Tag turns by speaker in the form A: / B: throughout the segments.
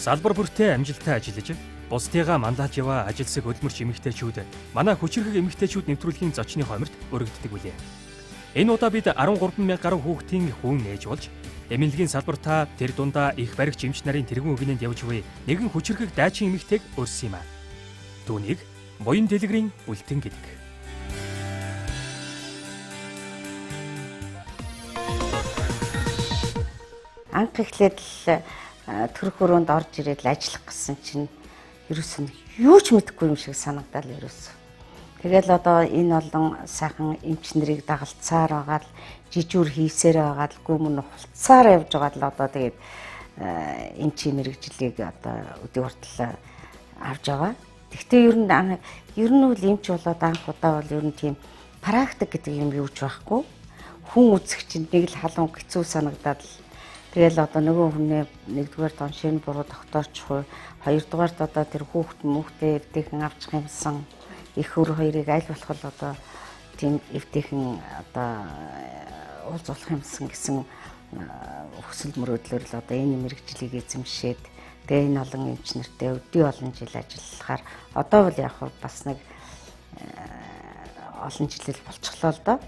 A: Салбар бүртээ амжилттай ажиллаж, бусдыгаа манлайлж яваа ажилсаг хөдөлмөрч эмэгтэйчүүд манай хүчирхэг эмэгтэйчүүд нэвтрүүлгийн зочны хомирт өргөддөг билээ. Энэ удаа бид 13,000 гаруй хүүхдийн хүн ээж болж, эмнэлгийн салбартаа тэр дундаа их баригч эмч нарын тэргүүн үгнэнд явж буй нэгэн хүчирхэг дайчин эмэгтэйг өрсөн юм а. Түүнийг буян дэлгэрийн бүлтэн гэдэг.
B: Анх эхлээд л төрөх өрөөнд орж ирээд л ажиллах гэсэн чинь ерөөсөн юу ч мэдэхгүй юм шиг санагдал ерөөсөн. Тэгэл одоо энэ олон сайхан эмч нарыг дагалцсаар байгаа л жижүүр хийсээр байгаа л гүмүн хувцсаар явж байгаа л одоо тэгээд эмчийн мэрэгжлийг одоо өдөө хүртэл авч байгаа. Гэхдээ ер нь үл эмч болоод анх удаа бол ер нь тийм практик гэдэг юм юуч байхгүй. Хүн үзэх чинь нэг л халуун хэцүү санагдаад л тэгэл одоо нөгөө хүнээ нэгдүгээр дон шинэ буруу тогтоорчих уу, хоёрдугаарт одоо тэр хүүхд мөхтэй эвтэйхэн авчих юмсан их өр хоёрыг аль болох л одоо тийм эвтэйхэн одоо уулзуулах юмсан гэсэн өсөл мөрөөдлөөр л одоо энэ мэрэгжлийг эзэмшээд тэгээ энэ олон эмч нартай өдөө олон жил ажиллахаар одоо бол яг бас нэг олон жил болчихлоо л доо.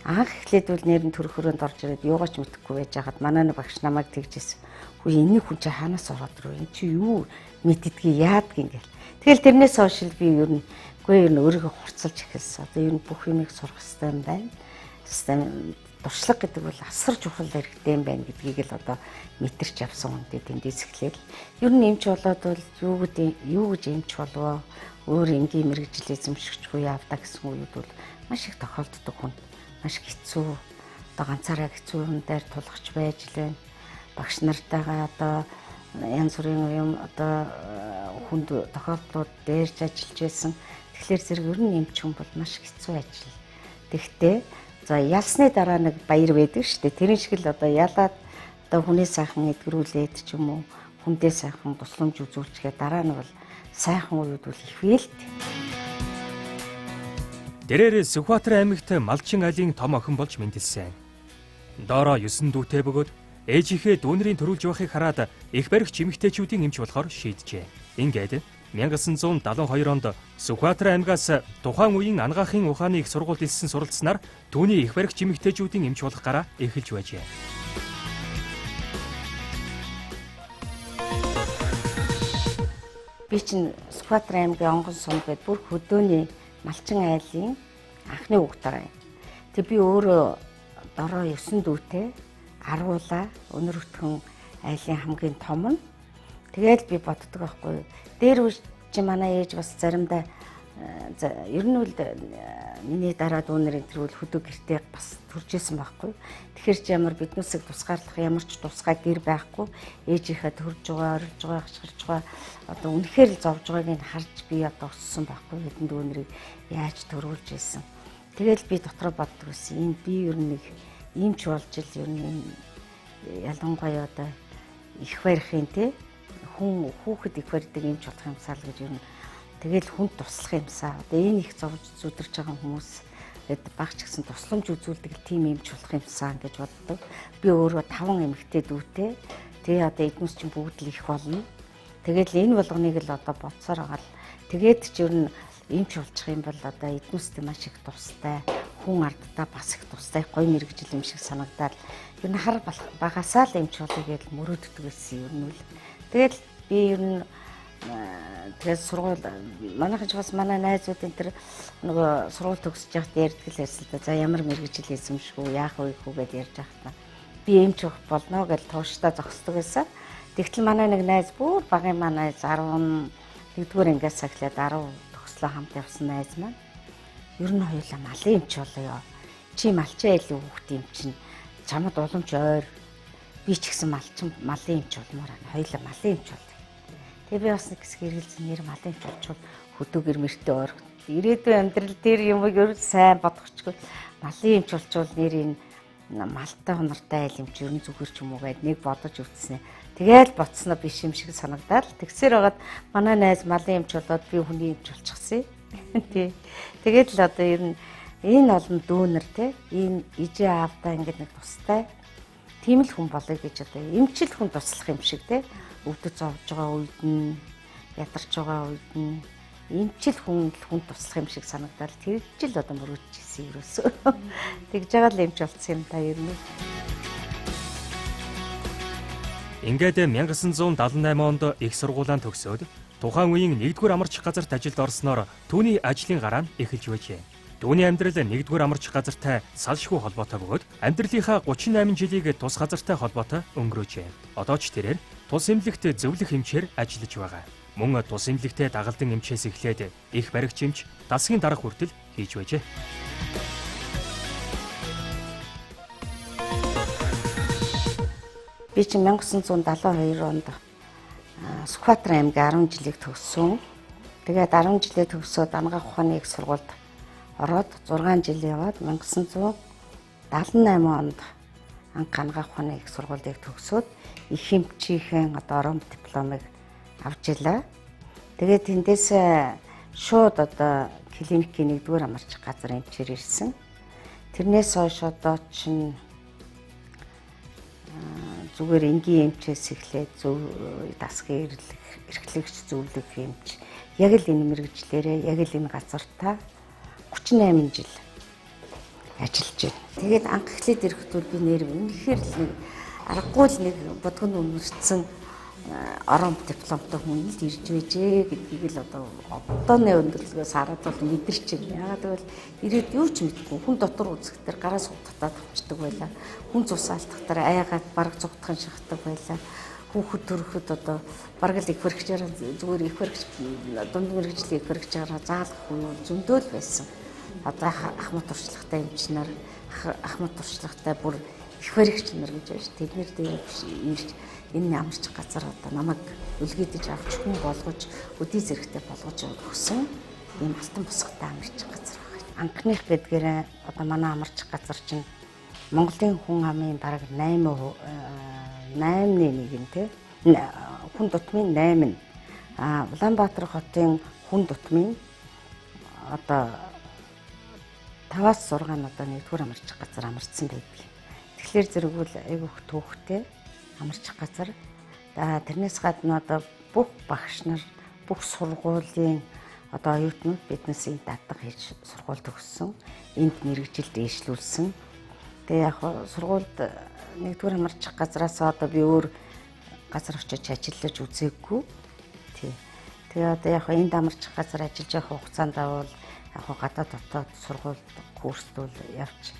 B: Анх эхлээд үл нэр нь төрөх өрөөнд орж ирээд юугаач мэдэхгүй байж хаад манай нэг багш намайг тэгжсэн. Хөөе энэ хүн чи хаанаас ороод ирв? Энд чи юу мэддгийг яадг ингээл. Тэгэл тэрнээс хойш би ер нь өөрийгөө хурцлж эхэлсэн. Одоо ер нь бүх юмыг сурах хэрэгтэй юм байна. Туршлага гэдэг бол асар чухал хэрэгтэй юм байна гэдгийг л одоо мэдэрч явсан үнтэй тэндээс эхлээл. Ер нь эмч болоод бол юу гэж эмч болвоо? Өөр энгийн мэрэгжил эзэмшигчгүй явдаа гэсэн үед бол маш их тохиолддог хүн. Маш хэцүү одоо ганцаараа хэцүү юм дээр тулгч байж лээ. Багш нартайгаа одоо янз бүрийн юм одоо хүнд тохиолдлууд дээрж ажиллаж байсан. Тэгэхээр зэрэг ер нь эмч хүн бол маш хэцүү ажил. Тэгтээ за ялсны дараа нэг баяр байдаг шүү дээ. Тэрэн шиг л одоо ялаад одоо хүний сайхан эдгэрүүлээд ч юм уу хүндээ сайхан тусламж үзүүлчихээ дараа нь бол сайхан үед бол их вэлт.
A: Дээрээ Сүхбаатар аймагт Малчин айлын том охин болж мэндэлсэн. Доороо 9 дүүтэй бөгөөд ээжийнхээ дүүнэрийн төрүүлж байхыг хараад их баригч эмэгтэйчүүдийн эмч болохоор шийджээ. Ингээд 1972 онд Сүхбаатар аймгаас тухайн үеийн ангаахын ухааны их сургуульд илсэн суралцсанаар түүний их баригч эмэгтэйчүүдийн эмч болох гараа эхэлж байжээ.
B: Би чинь Сүхбаатар аймгийн Онгон сум гэдэг бүр хөдөөний Малчин айлын анхны угтараа юм. Тэг би өөрөө дороо 9 дүүтэй аруулаа өнөр өтгөн айлын хамгийн том нь. Тэгээд би боддог байхгүй. Дээр үуч чи манай ээж бас заримдаа ер нь үл миний дараа дүүнэрийн тэрүүл хөдөө гэртээ бас төржсэн байхгүй. Тэгэхээр чи ямар биднээсээ тусгаарлах ямар ч тусгай гэр байхгүй. Ээжийнхээ төрж байгаа, орилж байгаа, хашгирж байгаа одоо үнэхээр л зовж байгааг нь харж би одоо өссөн байхгүй. Хэдэн дүүнэрийг яаж төрүүлж ийсэн. Тэгэл би дотроо боддог байсан. Энэ би ер нь нэг иймч болж ил ер нь ялангуяа одоо их барихын те хүн хүүхэд их барьдаг юмч болох юмсаа л гэж ер нь тэгэл хүнд туслах юмсаа одоо энэ их зовж зүдэрч байгаа хүмүүс багч гэсэн тусламж үзүүлдэг тийм юмч болох юмсаа гэж боддог. Би өөрөө 5 эмэгтэй дүүтэй тэгээ одоо эднүс чинь бүгд л их болно. Тэгэл энэ болгоныг л одоо бодсоор байгаа л тэгээд ч ер нь эмч болчих юм бол одоо эднүстэй маш их тустай хүн ардтаа бас их тустай гоё мэрэгжил юм шиг санагдаад ер нь хар багасаа л эмч болъё гэж мөрөөддөг байсан юм үл. Тэгэл би ер нь тэгээд сургууль манайхан ч бас манай найзууд энэ төр нөгөө сургууль төгсөж явахд ярьдаг л байсан л да. За ямар мэрэгжил эзэмшгүй яах вэ гэдээ ярьж байхад би эмч болно гэж тууштай зогсдог байсан. Тэгтэл манай нэг найз бүр багын манай 11-р ангиас эхлээд 10 төгслөө хамт явсан найз маань ер нь хоёулаа малын эмч болоё. Чи малчин айлын хүүхд юм чинь чамд уламж ойр би ч гэсэн малын эмч болмоор байна. Хоёулаа малын эмч бол. Тэгээ би бас нэг хэсэг хэрэгэлсэн нэр малын эмч болчихвол хөдөө гэрмэртэй ойр. Ирээдүйн амьдрал дээр юм ер сайн бодохчгүй малын эмч болчихвол нэр энэ малтай хонортой айл эмч ер нь зүгээр ч юм уу гэд нэг бодож үтснэ. Тэгээд боцсноо биш юм шиг санагдаад тэгсээр байгаад манай найз малын эмч болоод би хүний эмч болчихсон. Тий. Тэгээд л одоо ер нь энэ олон дүүнер те энэ ижээ аавдаа ингээд нэг тустай тийм л хүн болоё гэж одоо эмчил хүн туслах юм шиг те өвдөж зовж байгаа үед нь ядарч байгаа үед нь эмчил хүн туслах юм шиг санагдал тэр жил одоо мөрөдчихсэн ерөөсөө тэгж байгаа л эмч болсон юм да ер нь.
A: Ингээд 1978 онд их сургуулаа төгсөөд тухайн үеийн 1-р амарч газарт ажилд орсноор түүний ажлын гараа нь эхэлж байжээ. Түүний амьдрал 1-р амарч газартай салшгүй холбоотой бөгөөд амьдралынхаа 38 жилийг тус газартай холбоотой өнгөрөөжээ. Одоо ч тэрээр тус эмнэлэгт зөвлөх эмчээр ажиллаж байгаа. Мөн тус эмнэлэгтээ дагалдан эмчээс эхлээд их баригч эмч дасгийн дарга хүртэл хийж байжээ.
B: Би чинь 1972 онд Сүхбаатар аймгийн 10 жилийг төгссөн. Тэгээд 10 жилээ төгсөөд Амгаа ухааны их сургуульд ороод 6 жил яваад 1978 онд Амгаа ухааны их сургуулийг төгсөөд их эмчийн одоо орон дипломыг авч илаа. Тэгээд тэндээс шууд одоо клиникийн 1-р амарч газар эмчээр ирсэн. Тэрнээс хойш одоо чинь зүгээр энгийн эмчээс эхлээд дасгийн эрхлэгч зөвлөх эмч яг л энэ мэргэжлэрээ яг л энэ газартаа 38 жил ажиллаж байна. Тэгээд анх эхлээд ирэхэд би нэр үнэхээр л нэг аргагүй л нэг бодгонд үнэрсэн орон дипломтой хүн л ирж байжээ гэдгийг л одооны өндөрлөгөөс хараад бол мэдэрч байна. Яагаад гэвэл ирээд юу ч мэдгүй хүн дотор үзэхдээ гараа сугтаад авчдаг байлаа. Хүн цусаалтахтар айгаад бараг цугтхан шахдаг байлаа. Хүүхэд төрөхөд одоо бараг л их бэрхжээр зүгээр их бэрхж дунд мэргэжлийн их бэрхжээр заалах хүн зөндөл байсан. Одоо ахмад туршлагатай эмч нар ахмад туршлагатай бүр их бэрхж нар гэж байна ш. Тэднэр дээр ирж энэ амарч газар одоо намайг үлгэдэж авч хүн болгож өдий зэрэгтэй болгож өгсөн ийм алтан босготой амарч газар байна. Анхных гэдгээр одоо манай амарч газар чинь Монголын хүн амын бараг 8.1 нь те хүн дутмын 8 нь Улаанбаатар хотын хүн дутмын одоо 5-6 нь одоо 1-р амарч газар амарчсан байдаг. Тэгэхээр зэрэгвэл айгүй их төвхтэй амарч газар. Тэрнээс гадна одоо бүх багш нар бүх сургуулийн одоо оюутнууд биднээс энэ дадлага хийж сургууль төгссөн. Энд мэргэжил дээшлүүлсэн. Тэгээ яг сургуульд 1-р амарч газраас одоо би өөр газар очиж ажиллаж үзээгүй. Тэгээ одоо яг энд амарч газар ажиллаж явах хугацаанд бол яг гадаад дотоод сургуульд курст бол явж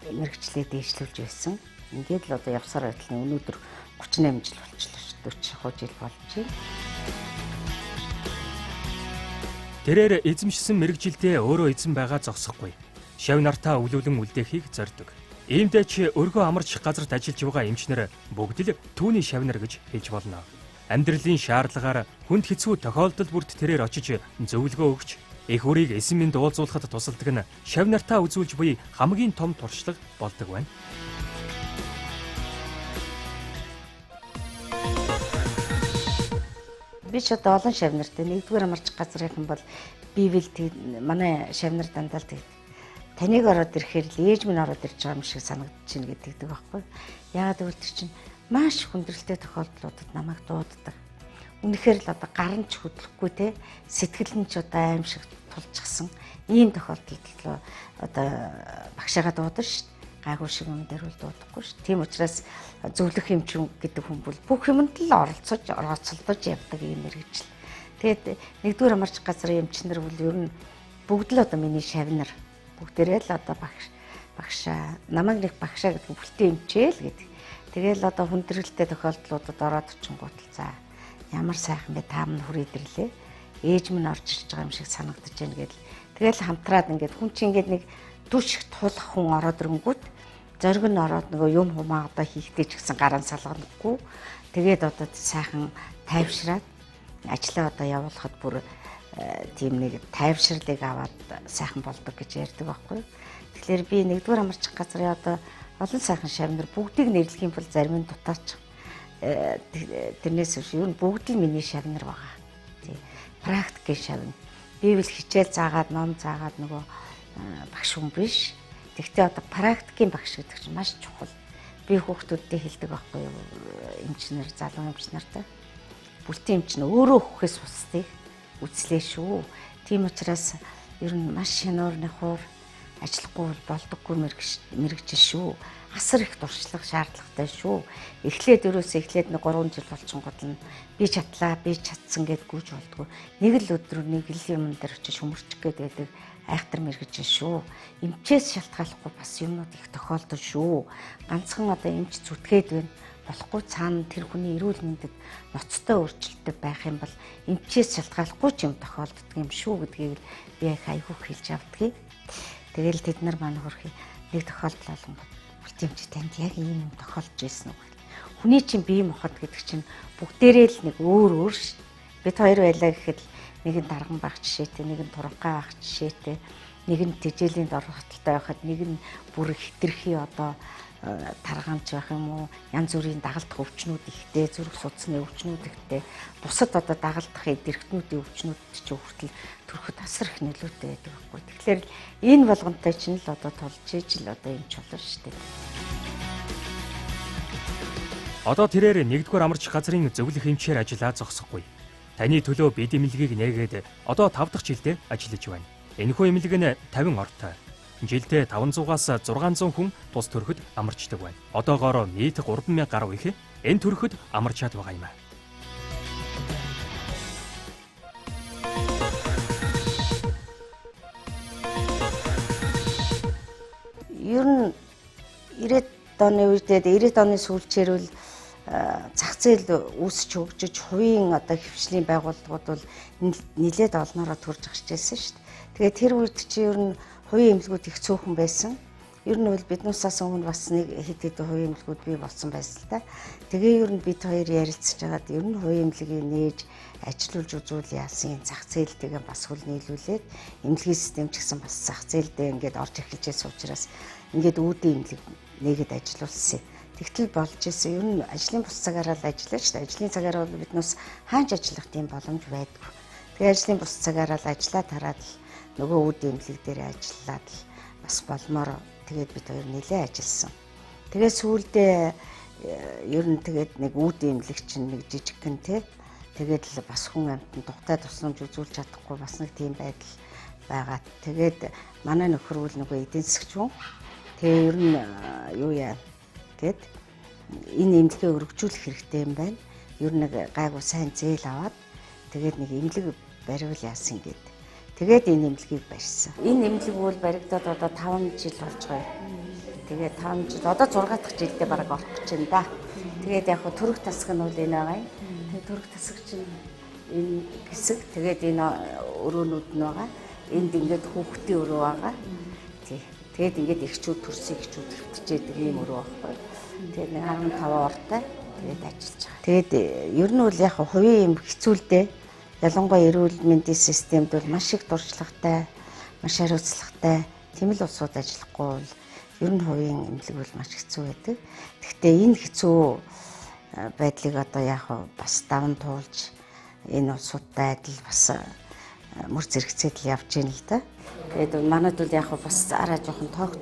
B: мэргэжлээ дээшлүүлж байсан. Ингээд л одоо явсаар байтал өнөөдөр 38 жил болчихлоо ш. 40 жил болж байна.
A: Тэрээр эзэмшсэн мэргэжилдээ өөрөө эзэн байгаа зогсохгүй. Шав нартаа өвлүүлэн үлдээхийг зорддог. Иймдээ ч өргөө амарч газарт ажиллаж байгаа эмчнэр бүгд л түүний шавнар гэж хэлж болно. Амьдралын шаардлагаар хүнд хэцүү тохиолдол бүрт тэрээр очиж зөвлөгөө өгч их үрийг эсэм минь дуулзуулахад тусалдаг нь шав нартаа үзүүлж буй хамгийн том туршлага болдог байна.
B: Би ч одоо олон шавнартай 1-р амарч газрынхан бол бивэл манай шавнар дандаа л таныг ороод ирэхээр л ээж минь ороод ирж байгаа юм шиг санагдаж байна гэдэг байхгүй. Яагаад гэвэл тэр чинь маш хүндрэлтэй тохиолдлуудад намайг дууддаг. Үнэхээр л одоо гарын ч хөдлөхгүй те сэтгэл нь ч одоо аим шиг тулчихсан ийм тохиолдолд одоо багшаага дуудана шүү. Гайгүй шиг юм дээр бол дуудахгүй шүү. Тийм учраас зөвлөх эмч гэдэг хүн бол бүх юмд л оролцож явдаг юм мэргэжил. Тэгээд 1-р амарч газрын эмчнэр бол ер нь бүгд л одоо миний шавнар. Бүгдээрээ л одоо багшаа намайг нэг багшаа гэдэг бүлтэн эмчээл гэдэг. Тэгээл одоо хүндрэлтэй тохиолдлуудад ороод очингууд л за ямар сайхан бэ та минь хүрээдэрлээ. Ээж минь орж ирж байгаа юм шиг санагдаж байна гэдэл. Тэгээл хамтраад ингээд хүн чинь ингээд нэг түш их тулах хүн ороод ирэнгүүт зориг нь ороод нөгөө юм хумаа одоо хийхдээ ч гэсэн гараа салгахгүй. Тэгээд одоо сайхан тайвшраад ажлаа одоо явуулахад бүр тийм нэг тайвшрлыг аваад сайхан болдог гэж ярьдаг байхгүй. Тэгэхээр би 1-р амарч газрын одоо олон сайхан шавнар бүгдийг нэрлэх юм бол зарим нь дутаач. Тэрнээс биш юу бүгд л миний шавнар байгаа. Тий. Практикийн шавна. Би бол хичээл заагаад ном заагаад нөгөө багш хүн биш. Тэгвэл одоо практикийн багш гэдэг чинь маш чухал. би хүүхдүүдтэй хэлдэг байхгүй юу? Эмчнэр, залуу эмчнэртэй. Бүлтийн эмч нь өөрөө хөхөөс бусдыг үзлээ шүү. Тийм учраас ер нь маш хянуур нөхөр ажиллахгүй болдоггүй мэрэгжил шүү. Асар их дуршлаг шаардлагатай шүү. Эхлээд нэг 3 жил болчихгод нь би чадлаа, би чадсан гэд гүйж болдгоо. Нэг л өдөр нэг л юм дээр очиж хөмөрчих гээд байдаг айхтар мэрэгжил шүү. Эмчээс шалтгааллахгүй бас юмнууд их тохиолдол шүү. Ганцхан одоо эмч зүтгээд байна. Болохгүй цаана тэр хүний эрүүл мэндэд ноцтой өөрчлөлтөй байх юм бол эмчээс шалтгааллахгүй ч юм тохиолддог юм шүү гэдгийг би их айгүйх хэлж авдгийг. Тэгэл тэд нар маань хөрхи нэг тохиолдол олонгод эмч танд яг ийм юм тохиолдож ирсэн үг. Хүний чинь бие махбод гэдэг чинь бүгдээрээ л нэг өөр шүү. Бид хоёр байлаа гэхэд нэг нь дарган байх жишээтэй, нэг нь туранхай байх жишээтэй, нэг нь тэжээлийн дор хотолтой байхад, нэг нь бүр хитрхи одоо таргаамж байх юм уу, янз бүрийн дагалдах өвчнүүд ихтэй, зүрх судасны өвчнүүд ихтэй, бусад одоо дагалдах эдэрхтнүүдийн өвчнүүд ч хүртэл төрөхөд асар их нөлөөтэй байдаг байхгүй. Тэгэхээр энэ болгонтой чинь л одоо тулж ижил одоо юм ч болно шүү дээ.
A: Одоо тэрээр 1-р амарч газрын зөвлөх эмчээр ажиллаа зогсохгүй. Таны төлөө бид эмнэлгийг нээгээд одоо 5 дахь жилдээ ажиллаж байна. Энэхүү эмнэлэг нь 50 ортой. Жилдээ 500-аас 600 хүн тус төрөхөд амарчдаг байна. Одоогоор нийт 3000 гаруй их энэ төрөхөд амарчаад байгаа юм аа.
B: Ер нь 90-ад оны үедээ 90-ад оны сүүлчээр зах зээл үүсч хөгжиж хувийн одоо хвшлийн байгууллагууд бол нэлээд олноороо төрж гарч ирсэн шүү дээ. Тэгээд тэр үед чи ер нь хувийн эмнэлгүүд их цөөхөн байсан. Ер нь бол биднээсээс өмнө бас нэг хэд хэдэн хувийн эмнэлгүүд бий болсон байсан л та. Тэгээ ер нь бид хоёр ярилцж байгаад ер нь хувийн эмнэлгийг нээж ажилуулж үзүүл яасан зах зээлтэйгээ бас хөл нийлүүлээд эмнэлгийн систем ч гэсэн бас зах зээлдээ ингээд орж эхэлж байсан учраас ингээд үүдийн эмнэлэг нээгээд ажилуулсан. Тэгтэл болж исэн. Ер нь ажлын бус цагаараа л ажиллаа шүү дээ. Ажлын цагаараа бол биднээс хаач ажиллах тийм боломж байдгүй. Тэгээ ажлын бус цагаараа л ажиллаад хараад л нөгөө үүдийн эмнэлэг дээр ажиллаад л бас болмоор тэгээд бид хоёр нэлээ ажилласан. Тэгээ сүүлдээ ер нь тэгээд нэг үүдийн эмнэлэг чинь нэг жижигхэн те. Тэгээд л бас хүн амьтанд тухтай тусламж үзүүлж чадахгүй бас нэг тийм байдал байгаа. Тэгээд манай нөхөр үл нөгөө эдийн засгч хүн. Тэгээ ер нь юу яа гэд энэ эмнэлгээ өргөжүүлэх хэрэгтэй юм байна. Ер нь гайгүй сайн зээл аваад тэгээд нэг эмнэлэг бариул яасан гэд. Тэгээд энэ эмнэлгийг барьсан. Энэ эмнэлэг бол баригдаад одоо 5 жил болж байгаа. Тэгээд 5 жил одоо 6 дахь жилдээ бараг орох гэж байна да. Тэгээд яг хөө төрөх тасаг нь бол энэ байгаа юм. Тэгээд төрөх тасаг чинь энэ хэсэг тэгээд энэ өрөөнүүд нь байгаа. Энд ингээд хүүхдийн өрөө байгаа. Тий. Тэгээд ингээд эрчүүд төрсөн эрчүүд хөвтчээдэг юм өрөө байхгүй. Тэгээд 15 ортой тэгээд ажиллаж байгаа. Тэгээд ер нь бол яг хувийн юм хэцүүлдэ. Ялангуяа эрүүл мэндийн системд бол маш их дуршлагатай, маш хариуцлагатай. Тийм л улсууд ажиллахгүй бол ер нь хувийн эмнэлэг бол маш хэцүү байдаг. Гэхдээ энэ хэцүү байдлыг одоо яг бас даван туулж энэ улсуудтай адил бас мөр зэрэгцээд л явж байна л да. Тэгээд манайд бол яг бас арай жоохон тогт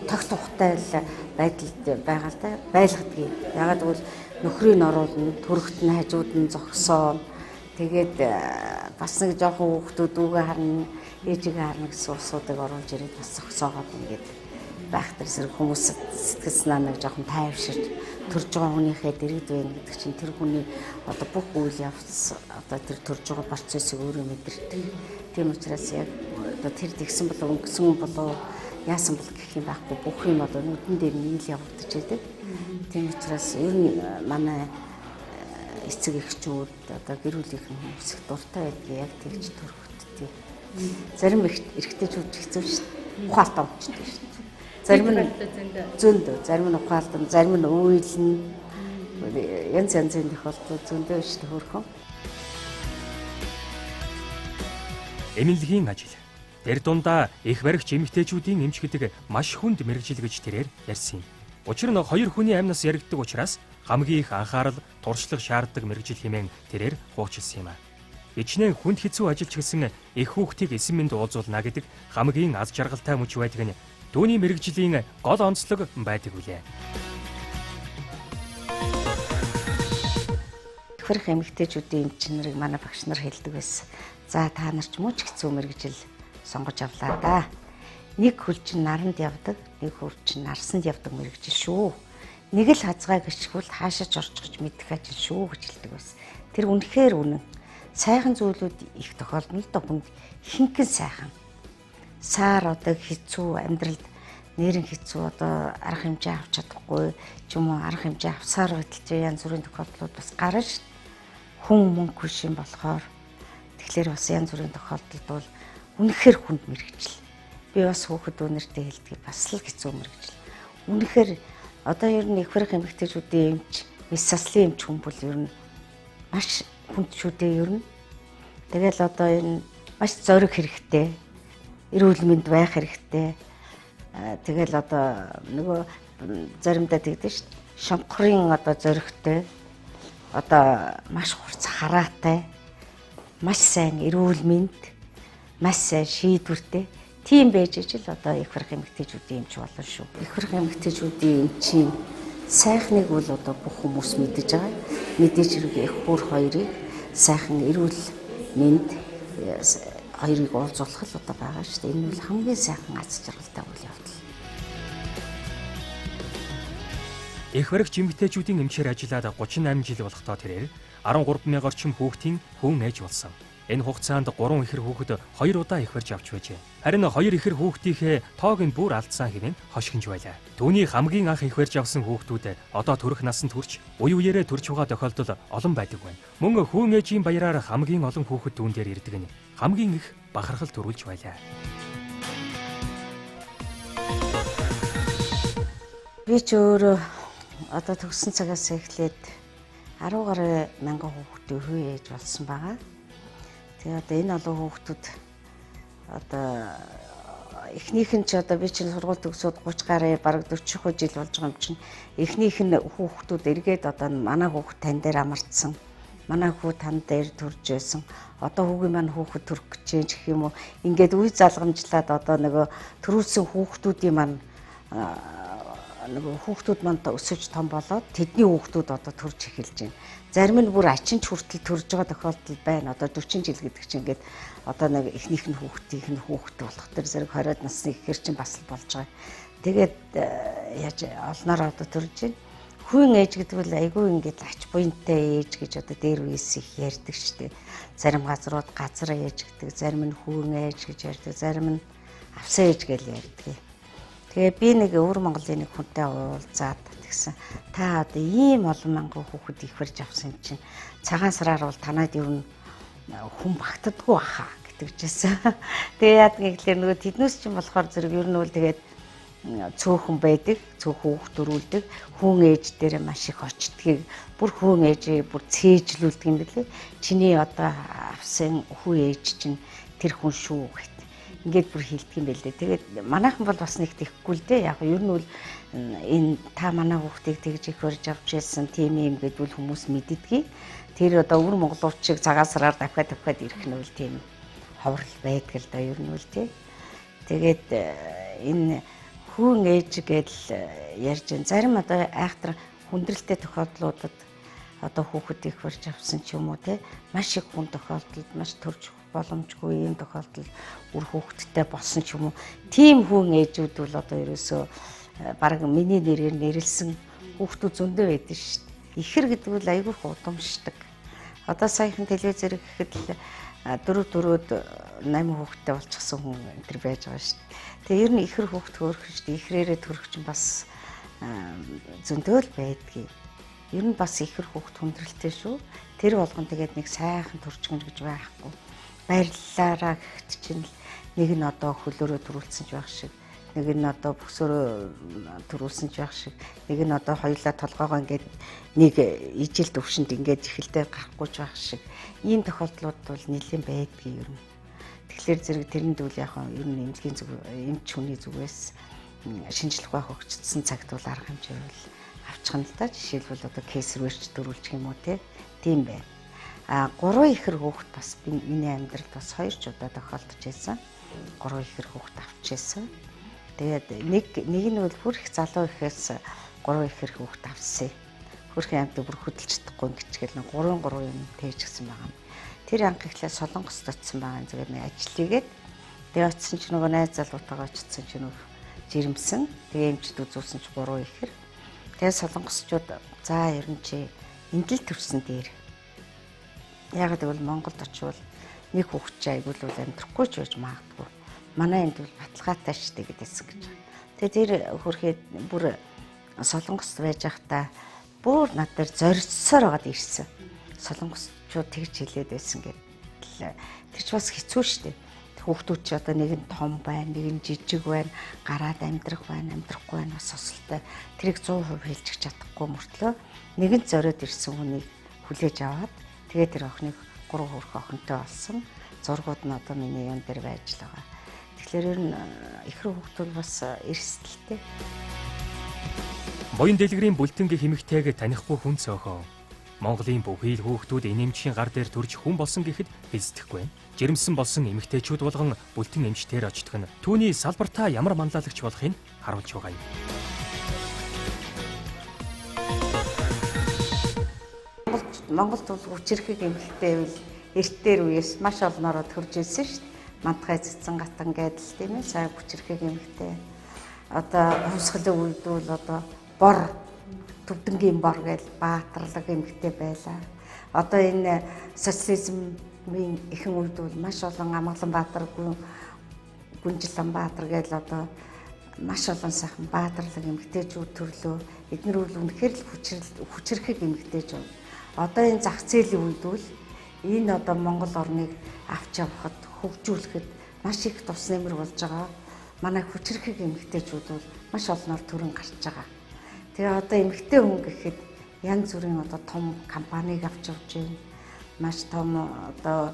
B: тухтай л байдалд байгаа л да. Байлгадгийг. Ягаад гэвэл нөхрийг оруулна, төрөхт нь хажууд нь зогсоо. Тэгээд бас нэг жоохон хүүхдүүд үгээ харна, ээжигээ харна гэсэн улсуудыг оруулж ирээд бас зогсоогоод ингээд байх тэр хүмүүс сэтгэл санаа нэг жоохон тайвширч төрж байгаа хүнийхээ дэргэд байна гэдэг чинь тэр хүний одоо бүх үйл явц одоо тэр төрж байгаа процессыг өөрөө мэдэрдэг. Тийм учраас яг одоо тэр тэгсэн болов өнгөсөн болов яасан бол гэх юм байхгүй бүх юм одоо нүдэн дээр нь ил явагдаж байдаг. Тийм учраас ер нь манай эцэг эхчүүд одоо гэр бүлийн хүмүүс их дуртай байдгийг яг тэгж төрөхтэй. Зарим эрэгтэйчүүд хэцүү шүү дээ. Ухаалтаа болчихдог шүү дээ. Зарим нь зөндөө, зарим нь ухаалтан, зарим нь уйлна. Янз янзын тохиолдол зөндөө шүү дээ хөрхөн.
A: Эмнэлгийн ажил. Тэр дундаа их баригч эмэгтэйчүүдийн эмч гэдэг маш хүнд мэргэжил гэж тэрээр ярьсан юм. Учир нь хоёр хүний амнаас яригддаг учраас хамгийн их анхаарал, туршлага шаарддаг мэргэжил хэмээн тэрээр хуучилсан юм а. Ичнээн хүнд хэцүү ажиллаж гисэн их хүүхдийг эсэм мэнд уулзуулна гэдэг хамгийн аз жаргалтай мөч байдаг нь түүний мэргэжлийн гол онцлог байдаг үлээ.
B: Ихвэрх эмэгтэйчүүдийн эмч нарыг манай багш нар хэлдэг байсан. За та нар ч мууч хэцүү мэрэгжил сонгож авлаа да. Нэг хөл чинь наранд явдаг, нэг хөл чинь нарсанд явдаг мэрэгжил шүү. Нэг л хазгай гიშгүүл хаашаач орчих мэдэх ажил шүү гэж хэлдэг байсан. Тэр үнэхээр үнэн. Сайхан зүйлүүд их тохиолдно л да хүнд ихэнхэн сайхан. Саар одоо хэцүү амьдралд нэрэн хэцүү одоо арга хэмжээ авч чадахгүй ч юм уу арга хэмжээ авсаар байтал янз бүрийн тохиолдлууд бас гарна шүү. Хүн мөнгө шин болохоор тэгэхээр бас янз бүрийн тохиолдолд бол үнэхээр хүнд мэрэгжил. Би бас хүүхэд өнөртөө хэлдэг бас л хэцүү мэрэгжил. Үнэхээр одоо ер нь ихвэрх эмэгтэйчүүдийн эмч, эс заслын эмч хүн бол ер нь маш хүнд шүү дээ ер нь. Тэгэл одоо энэ маш зориг хэрэгтэй. Эрүүл мэнд байх хэрэгтэй. Тэгэл одоо нөгөө заримдаа тэгдэж шүү. Шонхорын одоо зоригтой. Одоо маш хурц хараатай. Маш сайн эрүүл мэнд, маш сайн шийдвэртэй. Тийм байж ижил одоо ихвэрх эмэгтэйчүүдийн эмч болно шүү. Ихвэрх эмэгтэйчүүдийн эмчийн сайхныг бол одоо бүх хүмүүс мэдэж байгаа. Мэдээж хэрэг их бүр хоёрыг сайхан эрүүл мэнд хоёрыг уулзуулах л одоо байгаа шүү дээ. Энэ бол хамгийн сайхан аз жаргалтай үйл явдал.
A: Ихвэрх эмэгтэйчүүдийн эмчээр ажиллаад 38 жил болохдоо тэрээр 13,000 орчим хүүхдийн хүн ээж болсон. Энэ хугацаанд 3 ихэр хүүхэд 2 удаа ихвэрж авч байжээ. Харин 2 ихэр хүүхдийнхээ тоог нь бүр алдсан хэмээн хошигнж байлаа. Түүний хамгийн анх ихвэрж авсан хүүхдүүд одоо төрөх насанд хүрч үе үеэрээ төрж байгаа тохиолдол олон байдаг байна. Мөн хүн ээжийн баяраар хамгийн олон хүүхэд дүүн дээр ирдэг нь хамгийн их бахархал төрүүлж байлаа.
B: Би ч өөрөө одоо төгссөн цагаас эхлээд 10 гаруй мянган хүүхдийн хүү ээж болсон байгаа. Тэгээ одоо энэ олон хүүхдүүд одоо эхнийх нь ч одоо би чинь сургууль төгсөөд 30 гаруй бараг 40 жил болж байгаа юм чинь эхнийх нь хүүхдүүд эргээд одоо манай хүүхд тань дээр амарцсан. Манай хүү тань дээр төрж байсан. Одоо хүүгийн маань хүүхэд төрөх гэж гэх юм уу. Ингээд үе залгамжлаад одоо нөгөө төрүүлсэн хүүхдүүдийн маань нөгөө хүүхдүүд маань өсөж том болоод тэдний хүүхдүүд одоо төрж эхэлж байна. Зарим нь бүр ачинч хүртэл төрж байгаа тохиолдол байна. Одоо 40 жил гэдэг чинь ингээд одоо нэг эхнийх нь хүүхдийнх нь хүүхэд болох тэр зэрэг 20-аад насны ихэр чинь бас л болж байгаа. Тэгээд яаж олноор одоо төрж байна. Хүн ээж гэдэг бол айгүй ингээд ач буянтай ээж гэж одоо дээр үеэс их ярьдаг шүү дээ. Зарим газрууд газар ээж гэдэг, зарим нь хүн ээж гэж ярьдаг, зарим нь авсан ээж гэж ярьдаг. Тэгээ би нэг өвөр Монголын нэг хүнтэй уулзаад тэгсэн. Та одоо ийм олон мянган хүүхэд ихвэрж авсан чинь цагаан сараар бол танад ер нь хүн багтдаггүй баха гэтгжсэн. Тэгээ яадаг гэхэлэр нөгөө тэднээс чинь болохоор зэрэг ер нь бол тэгээд цөөхөн байдаг, цөөхөн хүүхд төрүүлдэг, хүн ээж дээр маш их очдгийг бүр хүн ээжээ бүр цээжлүүлдэг юм билээ. Чиний одоо авсан хүү ээж чинь тэр хүн шүү гэх. Ингээд бүр хэлдэг юм байлээ. Тэгээд манайхан бол бас нэг тэхгүй л дээ. Яг ер нь бол энэ та манай хүүхдийг тэгж их хөрж авч яасан тийм юм гэдвэл хүмүүс мэддэггүй. Тэр одоо өвөр монголууд шиг цагаан сараар давхад ирэх нь үл тийм ховрол байдаг л да ер нь үл тий. Тэгээд энэ хүн ээж гэдэл ярьж байна. Зарим одоо айхтар хүндрэлтэй тохиолдлуудад одоо хүүхэд их хөрж авсан ч юм уу тий. Маш их хүн тохиолдолд маш төрж боломжгүй юм тохиолдол үр хүүхэдтэй болсон ч юм уу. Тийм хүн ээжүүд бол одоо ерөөсөө бараг миний нэрээр нэрлсэн хүүхдүүд зөндөө байдаг шүү дээ. Ихэр гэдэг бол айгүй удамшдаг. Одоо саяхан телевизээр гэхэд л 4-8 хүүхэдтэй болчихсон хүн энэ төр байж байгаа шүү дээ. Тэгээ ер нь ихэр хүүхэд хөөрөх шүү дээ. Ихрээрээ төрөх чинь бас зөндөө л байдгийг. Ер нь бас ихэр хүүхэд хүндрэлтэй шүү. Тэр болгон тэгээд нэг сайхан төрчихнө гэж байхгүй. Баярлалаараа гэхэд чинь нэг нь одоо хөлөөрөө төрүүлсэн ч байх шиг, нэг нь одоо бөксөөрөө төрүүлсэн ч байх шиг, нэг нь одоо хоёулаа толгоогоо ингээд нэг ижил төвшөнд ингээд ихэлдээ гарахгүй ч байх шиг ийм тохиолдлууд бол нэлээд байдгийг ер нь. Тэгэхээр зэрэг тэрэнд үл яг ер нь эмнэлгийн зүг эмч хүний зүгээс шинжлэх ухаан хөгжсөн цагт бол арга хэмжээ бол авчих нь л та. Жишээлбэл одоо кейс рүүч төрүүлчих юм уу тийм байна. 3 ихэр хүүхэд бас миний амьдралд бас 2 ч удаа тохиолдож байсан. 3 ихэр хүүхэд авч байсан. Тэгээд нэг нь бол бүр их залуу ихээс 3 ихэр хүүхэд авсан. хөрхийн амьтыг бүр хөдөлж чадахгүй ингэчгээл нэг 3 юм тээж гсэн байгаа юм. Тэр анх ихлээр Солонгост очсон байгаа. Тэгээд нэг ажил хийгээд тэгээ очсон чинь нөгөө найз залуутайгаа очсон чинь нөгөө жирэмсэн. Тэгээ эмчд үзүүлсэн чинь 3 ихэр. Тэгээ солонгосчууд за ер нь чи энд л төрсөн дээр. Яг гэвэл Монголд очивол нэг хүүхдтэй айгуул амьдрахгүй ч байж магадгүй. Манай энд бол баталгаатай штэ гэдээсэн гэж. Тэгээ тэр хөрхий бүр Солонгост байж байхдаа бүр над дээр зорьцсоор байгаад ирсэн. Солонгосчууд тэгж хэлээд байсан гэдэг. Тэр ч бас хэцүү штэ. Хүүхдүүд ч одоо нэг нь том байна, нэг нь жижиг байна, гараад амьдрах байна, амьдрахгүй байна бас осолтой. Тэрийг 100% хэлчих чадахгүй мөртлөө нэгэн зориод ирсэн хүнийг хүлээж аваад тэгээд тэр охиныг 3 хөрх охинтой болсон. Зургууд нь одоо миний юм дээр байж л байгаа. Тэгэхээр ер нь ихрүү хүүхдүүд бас эрсдэлтэй.
A: Буян дэлгэрийн бүлтэн гэх эмэгтэйг танихгүй хүн цөөхөн. Монголын бүхий л хүүхдүүд энэмчийн гар дээр төрж хүн болсон гэхэд хэлцдэхгүй. Жирэмсэн болсон эмэгтэйчүүд болгон бүлтэн эмчтэр очдог нь түүний салбартаа ямар манлайлагч болохыг харуулж байгаа юм.
B: Монголд бол хүчирхэг эмэгтэй бол эртээр үеэс маш олноороо төрж ирсэн шүү дээ. Мантгай цэцэн гатан гэдэл тийм ээ сайн хүчирхэг эмэгтэй. Одоо хувьсгалын үед бол одоо бор төвдөнгийн бор гэж баатарлаг эмэгтэй байлаа. Одоо энэ социализмын ихэнх үед бол маш олон Амгаланбаатар, Гүнжилбаатар гэж одоо маш олон сайхан баатарлаг эмэгтэйчүүд төрлөө. Эдгээр бол үнэхээр л хүчирхэг эмэгтэйчүүд. Одоо энэ зах зээлийн үед бол энэ одоо Монгол орныг авч явахад хөгжүүлэхэд маш их тус нэмэр болж байгаа. Манай хүчирхэг эмэгтэйчүүд бол маш олноор төрөн гарч байгаа. Тэгээ одоо эмэгтэй хүн гэхэд янз бүрийн одоо том компанийг авч явж байна. Маш том одоо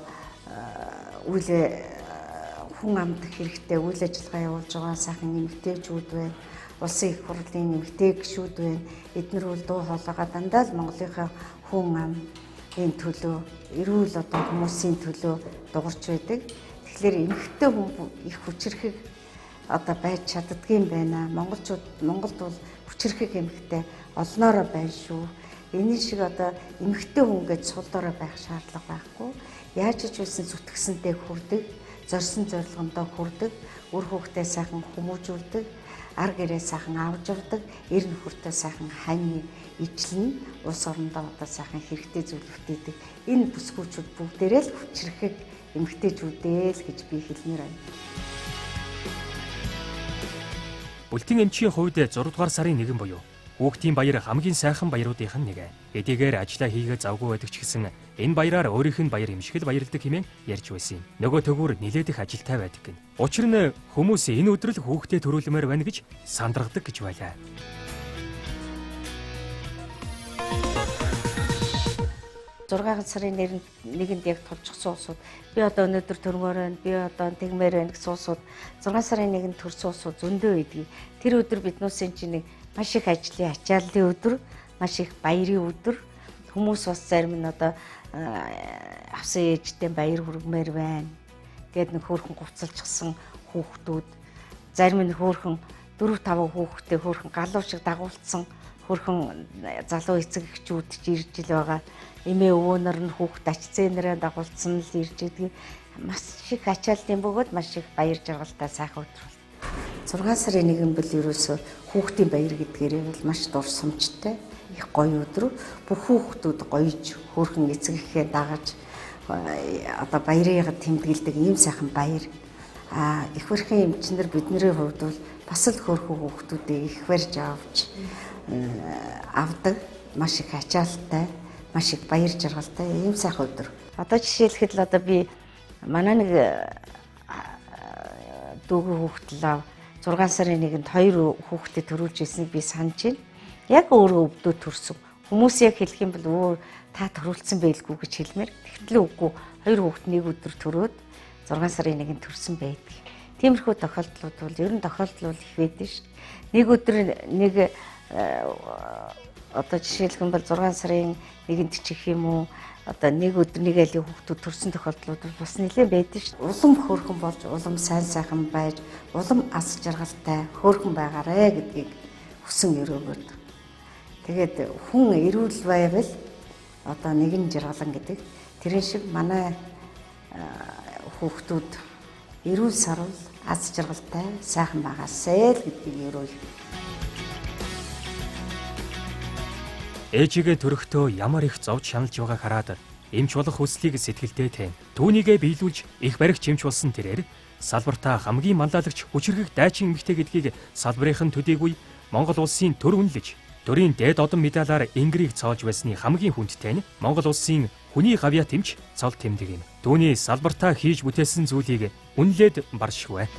B: хүн амт хэрэгтэй үйл ажиллагаа явуулж байгаа сайхан эмэгтэйчүүд байна. Улсын их хурлын эмэгтэй гишүүд байна. Эдгээр бол дуу хоолойгоо дандаа л Монголынхаа хүн амын төлөө, эрүүл одоо хүмүүсийн төлөө дуурч байдаг. Тэгэхээр эмэгтэй хүн их хүчирхэг одоо байж чаддгийм байна. Монголд бол хүчирхэг эмэгтэй олноороо байна шүү. Энэ шиг одоо эмэгтэй хүн гэж сул дорой байх шаардлага байхгүй. Яаж ч үсэн зүтгэсэнтэй хүрдэг, зорьсон зорилгондоо хүрдэг, үр хүүхдээ сайхан хүмүүжүүлдэг, ар гэрээ сайхан авч явдаг, эр нөхөртэй сайхан хань ижлэн, улс орондоо одоо сайхан хэрэгтэй зүйл бүтээдэг. Энэ бүсгүүчүүд бүгдээрээ л хүчирхэг эмэгтэйчүүдээ л гэж би хэлмээр байна.
A: Бүлтэн эмчийн хувьд 6 дугаар сарын 1 буюу хүүхдийн баяр хамгийн сайхан баяруудынх нь нэг. Эдгээр ажиллаа хийгээ завгүй байдаг ч гэсэн энэ баяраар өөрийнх нь баяр эмшигэл баярлдаг хэмээн ярьж байсан юм. Нөгөө төгөөр нилээдэх ажилтай байдаг гин. Учир нь хүмүүс энэ өдрөл хүүхдээ төрүүлмээр байна гэж сандаргадаг гэж байлаа.
B: Зургаан сарын нэгэнд яг тулчихсан улсууд би одоо өнөөдөр төрмөр байна, би одоо тэгмээр байна гэсэн улсууд 6 сарын 1-нд төрсөн улсууд зөндөө байдгийг. Тэр өдөр биднүүсийн чинь нэг маш их ажлын ачааллын өдөр, маш их баярын өдөр. Хүмүүс бас зарим нь одоо авсан ээжтэй баяр хүргэмээр байна гэд нэг хөөрхөн гуцалчихсан хүүхдүүд, зарим нь хөөрхөн 4-5 хүүхдтэй хөөрхөн галуу шиг дагуулсан хөөрхөн залуу эцэг эхчүүд ч ирж ил байгаа. Эмээ өвөөнөр нь хүүхд ач зээнэрээ дагуулсан л ирж идэг. Маш их ачааллын бөгөөд маш их баяр жаргалтай сайхан өдөр бол. 6 сарын 1 бол ерөөсөө хүүхдийн баяр гэдгээрээ бол маш дурсамжтай их гоё өдөр. Бүх хүүхдүүд гоёж хөөрхөн эцэг эхээ дагаж одоо баярыг тэмдэглэдэг ийм сайхан баяр. Их хөрхийн эмчнэр бидний хувьд бол бас л хөөрхөн хүүхдүүдээ их барьж авдаг. Маш их ачаалтай, маш их баяр жаргалтай ийм сайхан өдөр. Одоо жишээлхэд л одоо би манай нэг дүүгийн хүүхдэлээ 6 сарын 1-нд 2 хүүхдэд төрүүлж ирснийг би санаж байна. Яг өөрөө өвдөө төрсөн. Хүмүүс яг хэлэх юм бол та төрүүлсэн байлгүй гэж хэлмээр. Тэгтэл үгүй 2 хүүхд нэг өдөр төрөөд 6 сарын 1-нд төрсөн байдаг. Тиймэрхүү тохиолдлууд бол ер нь тохиолдол их байдаг шүү дээ. Нэг өдөр нэг одоо жишээлх юм бол 6 сарын 1-нд чих юм уу одоо нэг өдөр нэг айлын хүүхдүүд төрсэн тохиолдлууд бас нэлээд байдаг шүү дээ. Улам хөөрхөн болж, улам сайн сайхан байж, улам аз жаргалтай хөөрхөн байгаарэ гэдгийг хүсэн өрөөгөөд. Тэгээд хүн эрүүл байвал одоо нэгэн жаргалан гэдэг тэрэн шиг манай хүүхдүүд эрүүл сарвал аз жаргалтай сайхан байгаасай л гэдгийг ерөөл.
A: Ээжигээ төрөхдөө ямар их зовж шаналж байгааг хараад эмч болох хүслийг сэтгэлдээ тань. Түүнийгээ биелүүлж их баригч эмч болсон тэрээр салбартаа хамгийн манлайлагч хүчирхэг дайчин эмэгтэй гэдгийг салбарын төдийгүй Монгол улсын төр үнэлж, төрийн дээд одон медалаар Ингрийг цоолж байсны хамгийн хүндтэй нь Монгол улсын хүний гавьяа тэмч цол тэмдэг юм. Түүний салбартаа хийж бүтээсэн зүйлийг үнэлээд баршгүй.